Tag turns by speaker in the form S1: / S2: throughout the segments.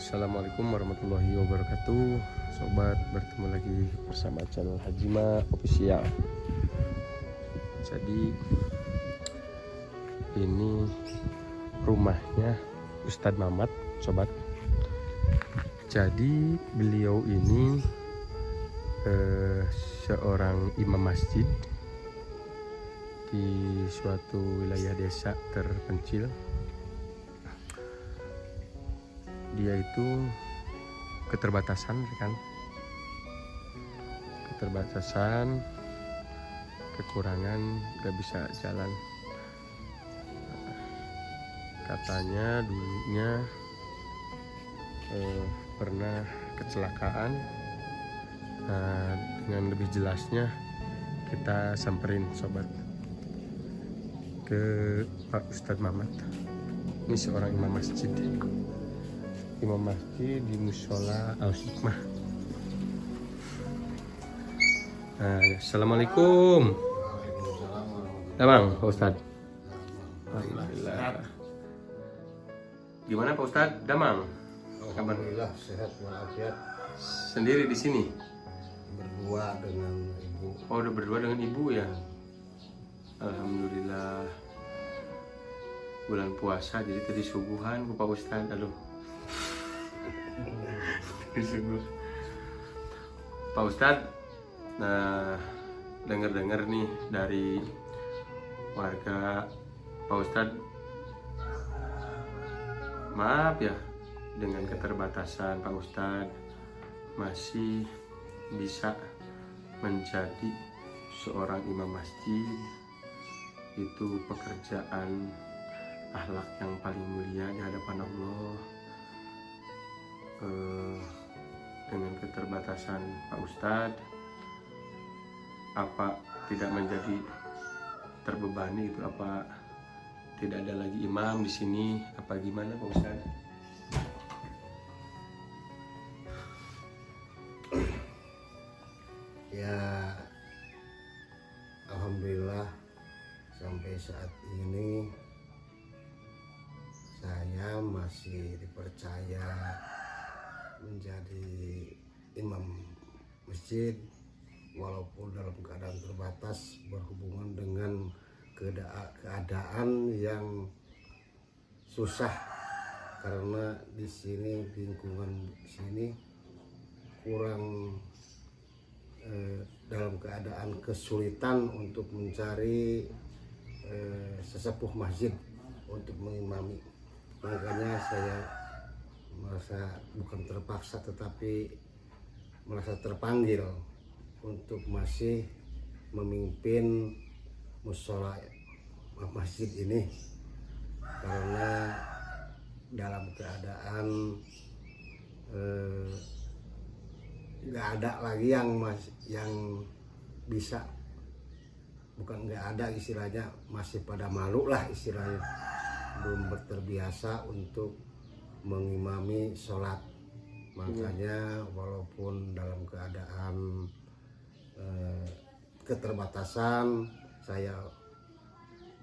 S1: Assalamualaikum warahmatullahi wabarakatuh. Sobat, bertemu lagi bersama channel Hajima Official. Jadi ini rumahnya Ustadz Mamat, sobat. Jadi beliau ini seorang imam masjid di suatu wilayah desa terpencil. Dia itu keterbatasan, kekurangan, gak bisa jalan. Katanya dulunya pernah kecelakaan. Nah, dengan lebih jelasnya kita samperin, sobat, ke Pak Ustadz Mamat. Ini seorang imam masjid di Mushola Al-Hikmah. Nah, Assalamualaikum. Bang, Pak Ustadz. Alhamdulillah. Gimana Pak Ustadz? Damang?
S2: Alhamdulillah sehat walafiat.
S1: Sendiri di sini?
S2: Berdua dengan ibu.
S1: Oh, udah berdua dengan ibu ya? Alhamdulillah. Bulan puasa, jadi tadi subuhan Pak Ustadz. Aduh. Pak Ustadz, nah dengar nih dari warga, Pak Ustadz, maaf ya, dengan keterbatasan Pak Ustadz masih bisa menjadi seorang imam masjid. Itu pekerjaan akhlak yang paling mulia di hadapan Allah. Dengan keterbatasan Pak Ustadz, apa tidak menjadi terbebani itu? Apa tidak ada lagi imam di sini? Apa gimana Pak Ustadz?
S2: Ya, alhamdulillah sampai saat ini saya masih dipercaya menjadi imam masjid, walaupun dalam keadaan terbatas berhubungan dengan keadaan yang susah, karena di sini, lingkungan sini kurang dalam keadaan kesulitan untuk mencari sesepuh masjid untuk mengimami. Makanya saya merasa bukan terpaksa tetapi merasa terpanggil untuk masih memimpin mushola masjid ini, karena dalam keadaan nggak ada lagi yang bisa, bukan nggak ada istilahnya, masih pada malu lah istilahnya, belum terbiasa untuk mengimami sholat. Makanya walaupun dalam keadaan keterbatasan, saya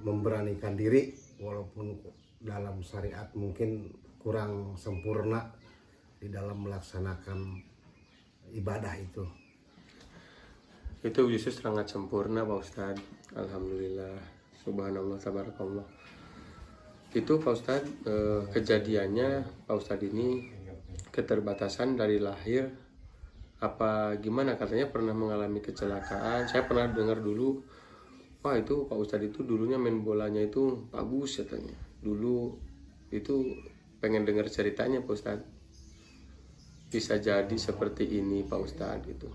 S2: memberanikan diri, walaupun dalam syariat mungkin kurang sempurna di dalam melaksanakan ibadah itu.
S1: Itu justru sangat sempurna Pak Ustadz. Alhamdulillah, subhanallah, tabarakallah. Itu Pak Ustadz, kejadiannya Pak Ustadz ini keterbatasan dari lahir apa gimana? Katanya pernah mengalami kecelakaan. Saya pernah dengar dulu, wah itu Pak Ustadz itu dulunya main bolanya itu bagus katanya. Dulu itu pengen dengar ceritanya Pak Ustadz. Bisa jadi seperti ini Pak Ustadz gitu.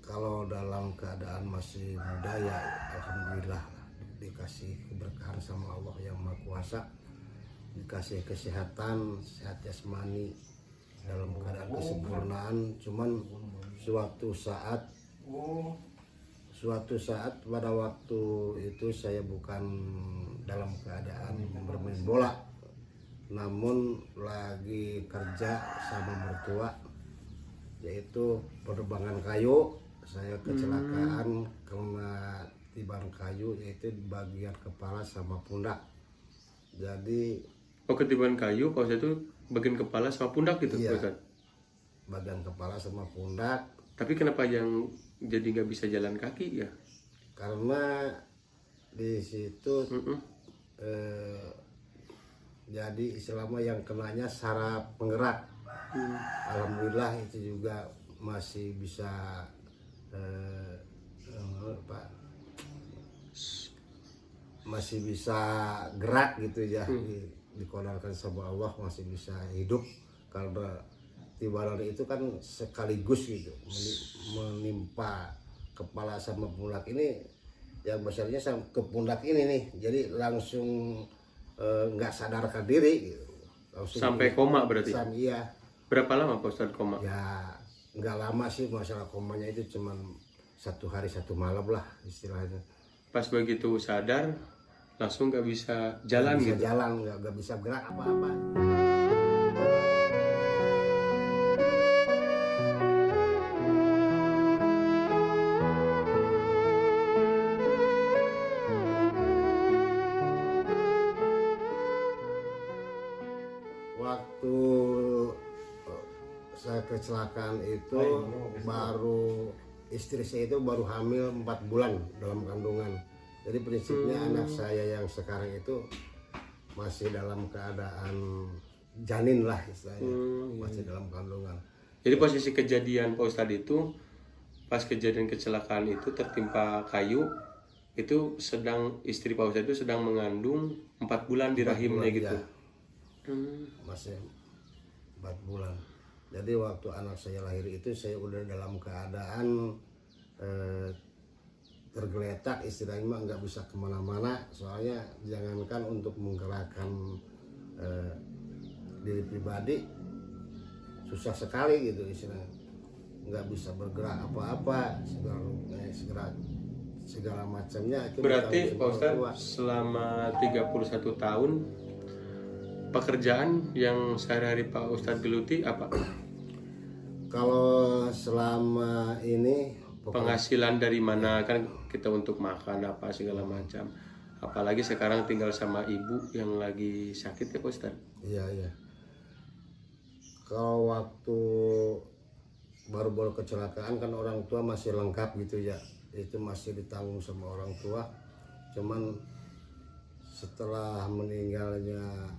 S2: Kalau dalam keadaan masih muda ya alhamdulillah dikasih keberkahan sama Allah yang Maha Kuasa, dikasih kesehatan, sehat jasmani dalam keadaan kesempurnaan. Cuman suatu saat pada waktu itu saya bukan dalam keadaan bermain bola, namun lagi kerja sama mertua, yaitu penerbangan kayu. Saya kecelakaan karena tiban kayu, yaitu di bagian kepala sama pundak. Jadi
S1: ketiban kayu, kalau itu bagian kepala sama pundak gitu
S2: Iya.
S1: Pak Ustadz.
S2: bagian kepala sama pundak,
S1: Tapi kenapa yang jadi nggak bisa jalan kaki ya?
S2: karena di situ
S1: Mm-mm.
S2: jadi istilahnya yang kenanya saraf penggerak. Alhamdulillah itu juga masih bisa Pak, masih bisa gerak gitu ya, dikodarkan sama Allah masih bisa hidup, karena tibaran itu kan sekaligus gitu menimpa kepala sama pundak ini, yang besarnya ke pundak ini nih, jadi langsung nggak sadarkan diri gitu. Langsung
S1: Sampai koma berarti.
S2: iya.
S1: Berapa lama Pak Ustadz koma?
S2: Ya nggak lama sih, masalah komanya itu cuman 1 hari 1 malam lah istilahnya.
S1: Pas begitu sadar langsung nggak bisa jalan
S2: Nggak bisa
S1: gitu.
S2: jalan, nggak bisa gerak apa-apa. Waktu saya kecelakaan itu baru istri saya itu baru hamil 4 bulan dalam kandungan. Jadi prinsipnya anak saya yang sekarang itu masih dalam keadaan janin lah istilahnya, masih dalam kandungan.
S1: Jadi posisi kejadian Pak Ustadz itu pas kejadian kecelakaan itu tertimpa kayu, itu sedang istri Pak Ustadz itu sedang mengandung 4 bulan di rahimnya
S2: bulan,
S1: gitu.
S2: ya. Masih 4 bulan. Jadi waktu anak saya lahir itu saya udah dalam keadaan tergeletak istilahnya, mah nggak bisa kemana-mana, soalnya jangankan untuk menggerakkan diri pribadi susah sekali gitu istilahnya, nggak bisa bergerak apa-apa, segala macamnya itu.
S1: Berarti Pak
S2: ditanggung sama orang
S1: Ustadz selama 31 tahun pekerjaan yang sehari-hari Pak Ustadz geluti apa?
S2: Kalau selama ini
S1: Penghasilan dari mana, kan kita untuk makan apa segala macam. Apalagi sekarang tinggal sama ibu yang lagi sakit ya Pak Ustadz.
S2: iya. Kalau waktu baru-baru kecelakaan kan orang tua masih lengkap gitu ya, itu masih ditanggung sama orang tua. Cuman setelah meninggalnya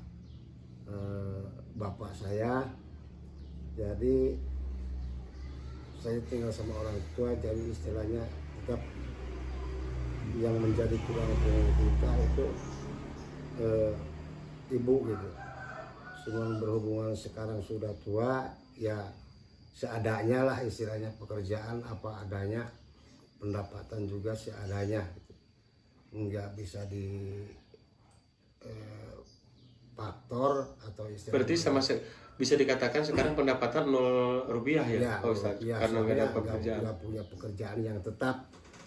S2: bapak saya, jadi saya tinggal sama orang tua, jadi istilahnya tetap yang menjadi tulang punggung kita itu ibu gitu. Cuman berhubungan sekarang sudah tua, ya seadanya lah istilahnya, pekerjaan apa adanya, pendapatan juga seadanya gitu. Nggak bisa di faktor atau istilahnya.
S1: Berarti bisa dikatakan sekarang pendapatan 0 rupiah ya,
S2: Ya,
S1: Pak Ustadz,
S2: ya,
S1: karena nggak ada
S2: soalnya
S1: pekerjaan.
S2: nggak punya pekerjaan yang tetap,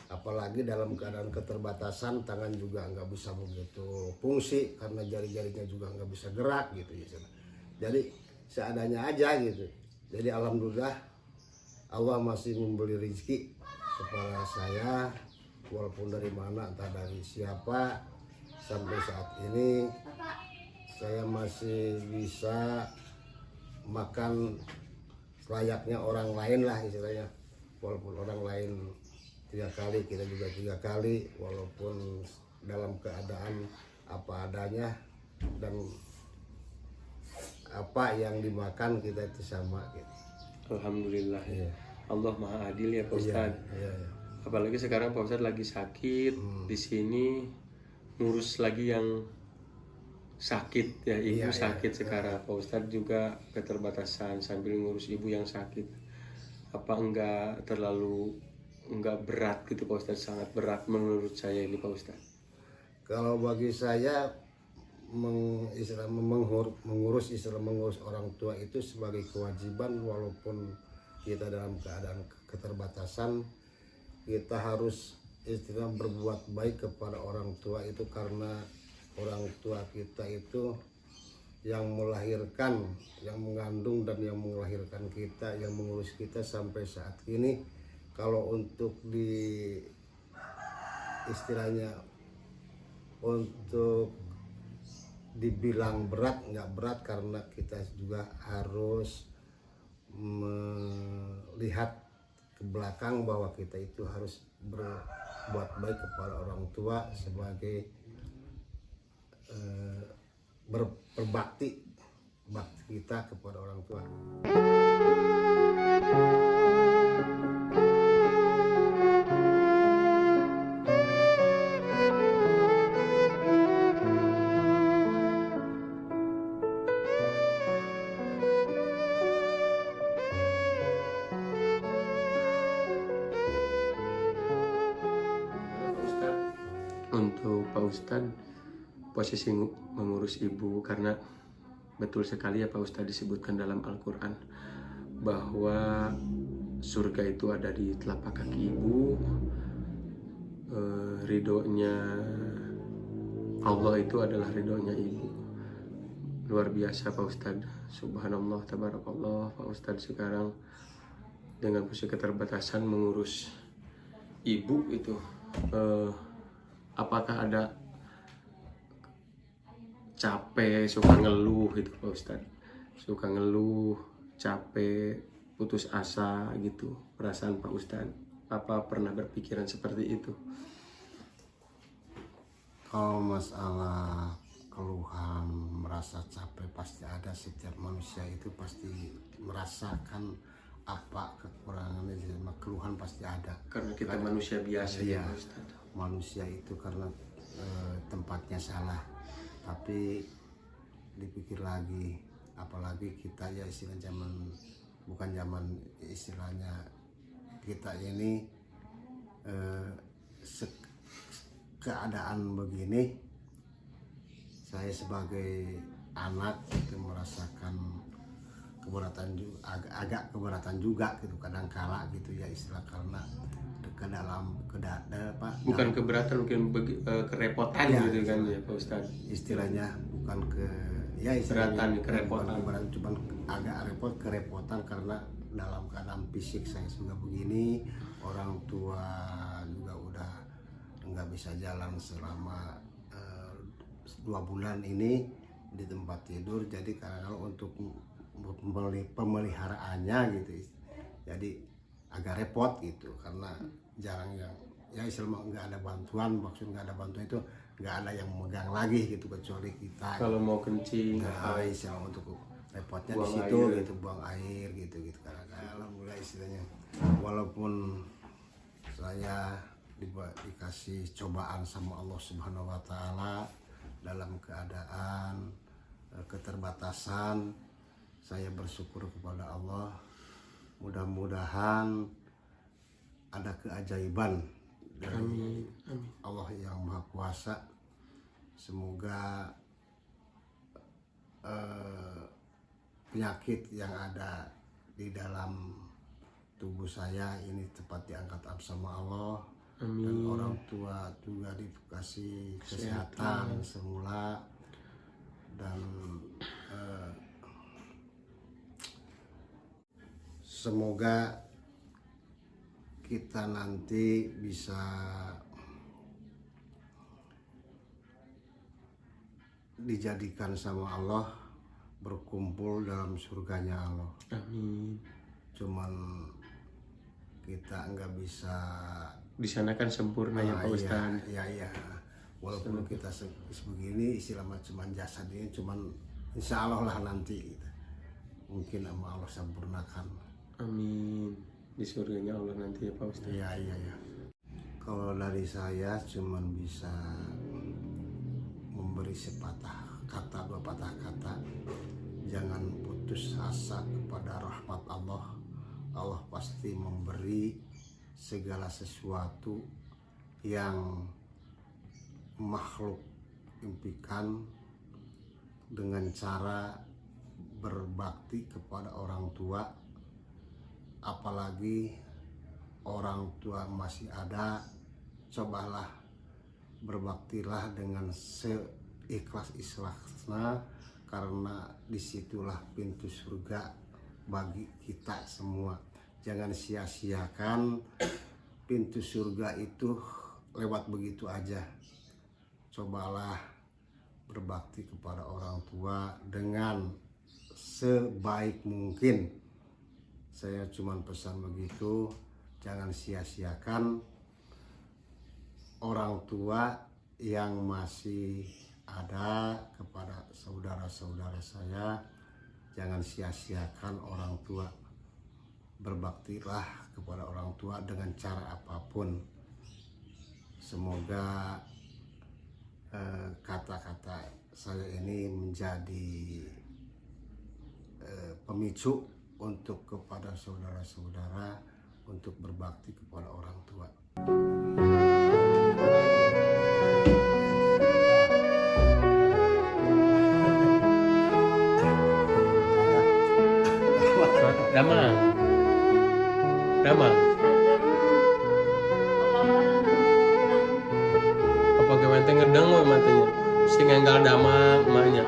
S2: apalagi dalam keadaan keterbatasan, tangan juga nggak bisa begitu fungsi karena jari-jarinya juga nggak bisa gerak gitu ya. Jadi seadanya aja gitu. Jadi alhamdulillah Allah masih memberi rezeki kepada saya, walaupun dari mana, entah dari siapa, sampai saat ini saya masih bisa makan layaknya orang lain lah istilahnya. Walaupun orang lain 3 kali, kita juga 3 kali, walaupun dalam keadaan apa adanya, dan apa yang dimakan kita itu sama gitu.
S1: Alhamdulillah.
S2: Iya.
S1: Allah Maha Adil ya Pak Ustadz.
S2: Iya.
S1: Apalagi sekarang Pak Ustadz lagi sakit di sini, ngurus lagi yang sakit ya, ibu
S2: Iya,
S1: sakit sekarang. Pak Ustadz juga keterbatasan sambil ngurus ibu yang sakit. Apa enggak berat gitu Pak Ustadz? Sangat berat menurut saya ini Pak Ustadz.
S2: Kalau bagi saya mengurus orang tua itu sebagai kewajiban, walaupun kita dalam keadaan keterbatasan, kita harus berbuat baik kepada orang tua itu, karena orang tua kita itu yang melahirkan, yang mengandung dan yang melahirkan kita, yang mengurus kita sampai saat ini. Kalau untuk di istilahnya untuk dibilang berat, nggak berat karena kita juga harus melihat ke belakang bahwa kita itu harus berbuat baik kepada orang tua sebagai berbakti kita kepada orang tua.
S1: Untuk Pak Ustadz, posisi mengurus ibu, karena betul sekali ya Pak Ustadz disebutkan dalam Al-Quran bahwa surga itu ada di telapak kaki ibu. Ridhonya Allah itu adalah ridhonya ibu. Luar biasa Pak Ustadz, subhanallah, tabarakallah. Pak Ustadz sekarang dengan posisi keterbatasan mengurus ibu itu, apakah ada capek, suka ngeluh gitu Pak Ustadz? Suka ngeluh, capek, putus asa gitu perasaan Pak Ustadz? Apa pernah berpikiran seperti itu?
S2: Kalau masalah keluhan, merasa capek pasti ada. Setiap manusia itu pasti merasakan apa kekurangannya, keluhan pasti ada.
S1: Karena kita manusia biasa ya Pak Ustadz.
S2: Manusia itu karena tempatnya salah, tapi dipikir lagi, apalagi kita ya istilah zaman, bukan zaman, istilahnya kita ini keadaan begini, saya sebagai anak itu merasakan keberatan juga, agak keberatan juga gitu kadang kala gitu ya, istilah karena ke dalam
S1: bukan keberatan, mungkin kerepotan
S2: ya,
S1: gitu kan ya Pak Ustadz.
S2: Istilahnya bukan kerepotan, cuma agak kerepotan karena dalam keadaan fisik saya juga begini, orang tua juga udah nggak bisa jalan selama 2 bulan ini di tempat tidur. Jadi kalau untuk pemeliharaannya gitu, jadi agak repot gitu karena jarang yang ya istilah nggak ada bantuan, maksud nggak ada bantuan itu nggak ada yang megang lagi gitu kecuali kita.
S1: Kalau mau kencing,
S2: istilah untuk repotnya di situ gitu, buang air gitu karena alhamdulillah istilahnya, walaupun saya dikasih cobaan sama Allah Subhanahu wa Ta'ala dalam keadaan keterbatasan, saya bersyukur kepada Allah. Mudah-mudahan ada keajaiban dari Allah yang Maha Kuasa. Semoga penyakit yang ada di dalam tubuh saya ini cepat diangkat sama Allah.
S1: Amin.
S2: Dan orang tua juga dikasih kesehatan semula, dan semoga kita nanti bisa dijadikan sama Allah berkumpul dalam surganya Allah.
S1: Amin.
S2: Cuman kita nggak bisa
S1: di sana kan sempurna ya Pak Ustadz.
S2: Iya. Walaupun kita sebegini istilah cuman jasad ini, cuman insya Allah lah nanti gitu. Mungkin sama Allah sempurnakan.
S1: Amin. Di surganya Allah nanti ya Pak Ustadz.
S2: Iya. Kalau dari saya cuman bisa memberi dua patah kata. Jangan putus asa kepada rahmat Allah. Allah pasti memberi segala sesuatu yang makhluk impikan dengan cara berbakti kepada orang tua. Apalagi orang tua masih ada, cobalah berbaktilah dengan seikhlas-ikhlasnya, karena disitulah pintu surga bagi kita semua. Jangan sia-siakan pintu surga itu lewat begitu aja. Cobalah berbakti kepada orang tua dengan sebaik mungkin. Saya cuma pesan begitu, jangan sia-siakan orang tua yang masih ada kepada saudara-saudara saya. Jangan sia-siakan orang tua. Berbaktilah kepada orang tua dengan cara apapun. Semoga kata-kata saya ini menjadi pemicu untuk kepada saudara-saudara untuk berbakti kepada orang tua.
S1: Damang. Apa kemente ngedeng we matanya. Sing enggal damang emaknya.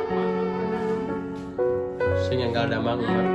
S1: Sing enggal damang emak.